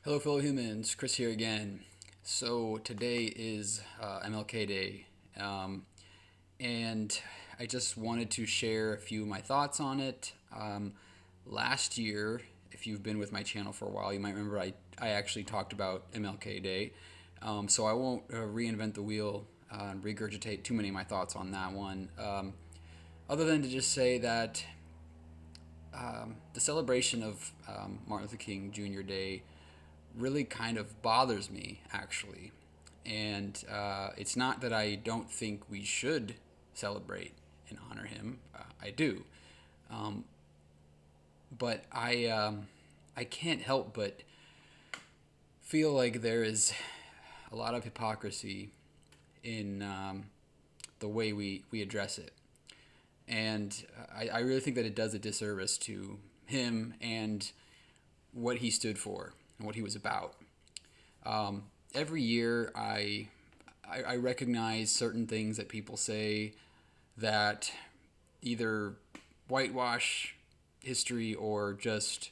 Hello, fellow humans. Chris here again. So today is MLK Day, um, and I just wanted to share a few of my thoughts on it. Last year, if you've been with my channel for a while, you might remember I actually talked about MLK Day. So I won't reinvent the wheel and regurgitate too many of my thoughts on that one, other than to just say that the celebration of Martin Luther King Jr. Day really kind of bothers me, actually. And it's not that I don't think we should celebrate and honor him. I do. Um, but I can't help but feel like there is a lot of hypocrisy in the way we address it. And I really think that it does a disservice to him and what he stood for and what he was about. Every year, I recognize certain things that people say that either whitewash history or just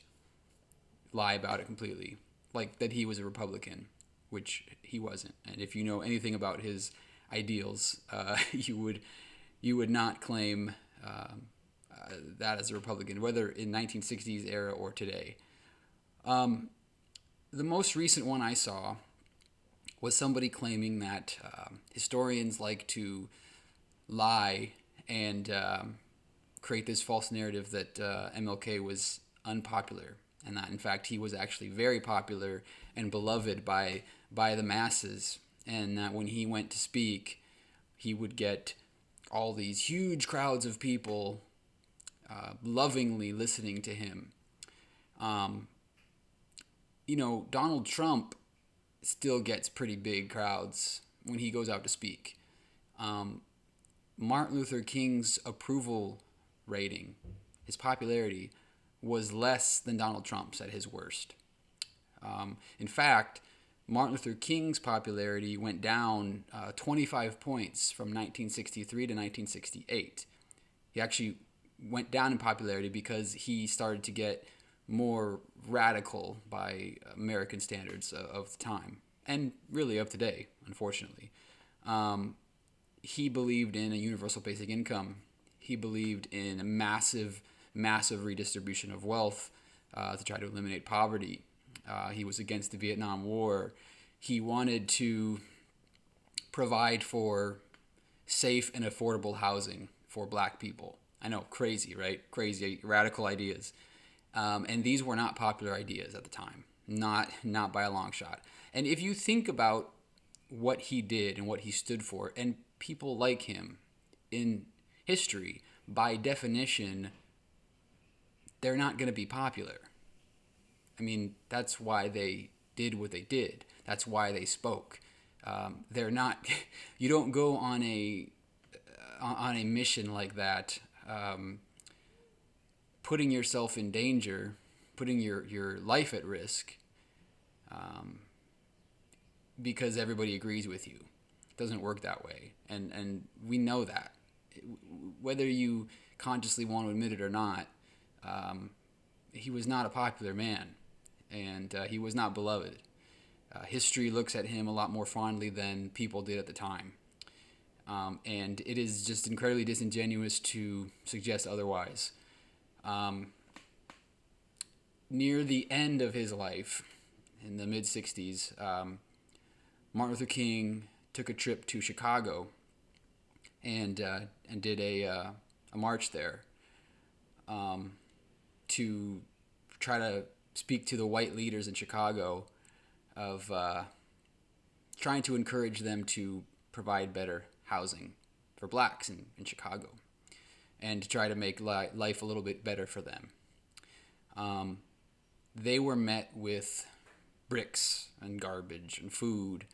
lie about it completely, like that he was a Republican, which he wasn't. And if you know anything about his ideals, you would not claim that as a Republican, whether in 1960s era or today. The most recent one I saw was somebody claiming that historians like to lie and create this false narrative that MLK was unpopular, and that in fact he was actually very popular and beloved by the masses, and that when he went to speak, he would get all these huge crowds of people lovingly listening to him. Um, Donald Trump still gets pretty big crowds when he goes out to speak. Um, Martin Luther King's approval rating, his popularity, was less than Donald Trump's at his worst. In fact, Martin Luther King's popularity went down 25 points from 1963 to 1968. He actually went down in popularity because he started to get more radical by American standards of the time, and really of today, unfortunately. Um, he believed in a universal basic income. He believed in a massive redistribution of wealth to try to eliminate poverty. He was against the Vietnam War. He wanted to provide for safe and affordable housing for black people. I know, crazy, right? Crazy, radical ideas. And these were not popular ideas at the time, not by a long shot. And if you think about what he did and what he stood for, and people like him in history, by definition, they're not going to be popular. I mean, that's why they did what they did. That's why they spoke. They're not. You don't go on a mission like that, putting yourself in danger, putting your life at risk, because everybody agrees with you. It doesn't work that way, and we know that. Whether you consciously want to admit it or not, he was not a popular man, and he was not beloved. History looks at him a lot more fondly than people did at the time. And it is just incredibly disingenuous to suggest otherwise. Um, Near the end of his life, in the mid 60s, Martin Luther King took a trip to Chicago and did a march there, to try to speak to the white leaders in Chicago of trying to encourage them to provide better housing for blacks in Chicago, and to try to make life a little bit better for them. They were met with bricks and garbage and food.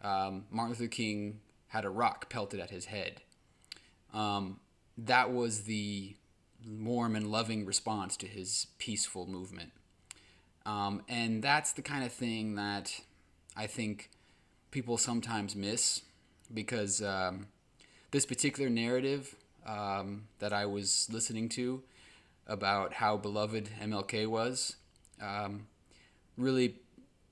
Martin Luther King had a rock pelted at his head. That was the warm and loving response to his peaceful movement. And that's the kind of thing that I think people sometimes miss, because this particular narrative that I was listening to about how beloved MLK was really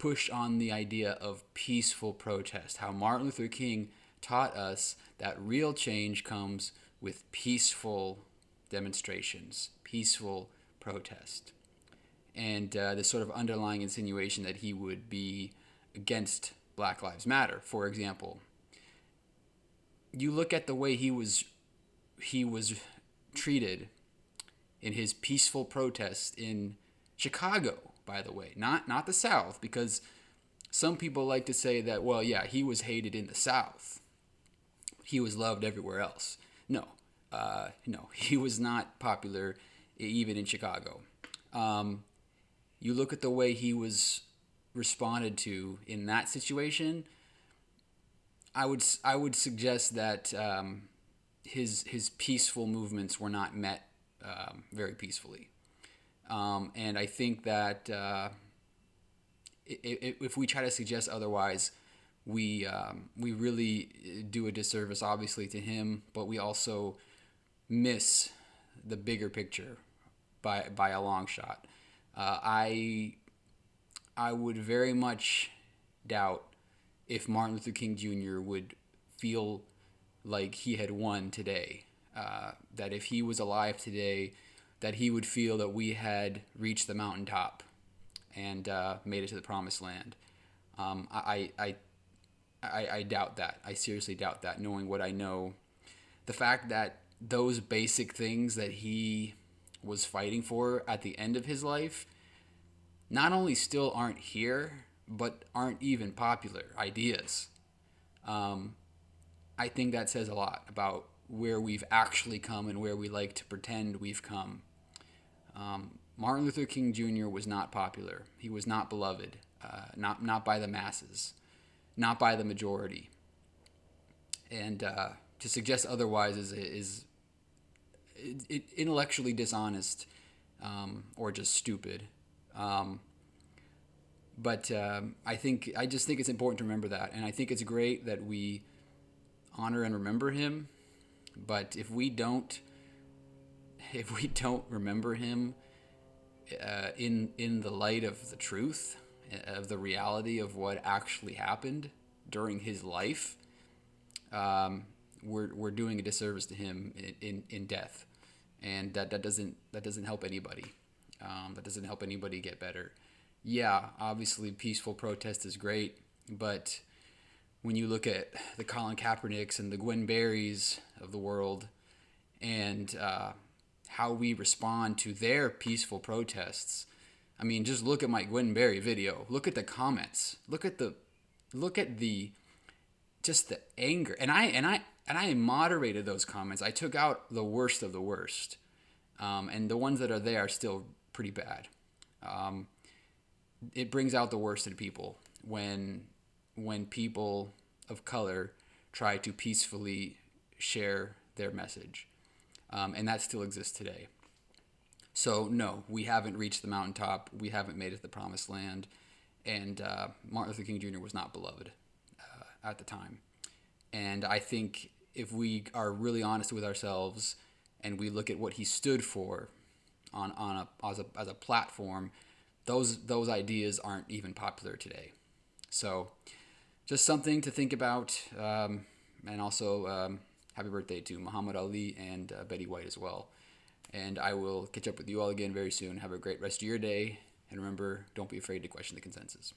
push on the idea of peaceful protest, how Martin Luther King taught us that real change comes with peaceful demonstrations, peaceful protest. And this sort of underlying insinuation that he would be against Black Lives Matter, for example. You look at the way he was treated in his peaceful protest in Chicago, by the way, not the South, because some people like to say that, well, yeah, he was hated in the South. He was loved everywhere else. No, he was not popular even in Chicago. You look at the way he was responded to in that situation. I would suggest that his peaceful movements were not met very peacefully, and I think that if we try to suggest otherwise, we really do a disservice, obviously, to him, but we also miss the bigger picture by a long shot. I would very much doubt if Martin Luther King Jr. would feel like he had won today. That if he was alive today, that he would feel that we had reached the mountaintop and made it to the promised land. I doubt that. I seriously doubt that, knowing what I know. The fact that those basic things that he was fighting for at the end of his life not only still aren't here, but aren't even popular ideas. I think that says a lot about where we've actually come and where we like to pretend we've come. Martin Luther King Jr. was not popular. He was not beloved, not by the masses, not by the majority. And to suggest otherwise is intellectually dishonest or just stupid. But I just think it's important to remember that, and I think it's great that we honor and remember him. But if we don't remember him in the light of the truth, of the reality of what actually happened during his life, we're doing a disservice to him in death, and that doesn't help anybody. That doesn't help anybody get better. Yeah, obviously peaceful protest is great, but when you look at the Colin Kaepernicks and the Gwen Berrys of the world, and how we respond to their peaceful protests, I mean, just look at my Gwen Berry video. Look at the comments. Look at the just the anger. And I moderated those comments. I took out the worst of the worst, and the ones that are there are still pretty bad. It brings out the worst in people when people of color try to peacefully share their message, and that still exists today. So no, we haven't reached the mountaintop. We haven't made it to the promised land, and Martin Luther King Jr. was not beloved at the time. And I think if we are really honest with ourselves and we look at what he stood for as a platform, those ideas aren't even popular today. So just something to think about, and also happy birthday to Muhammad Ali and Betty White as well. And I will catch up with you all again very soon. Have a great rest of your day, and remember, don't be afraid to question the consensus.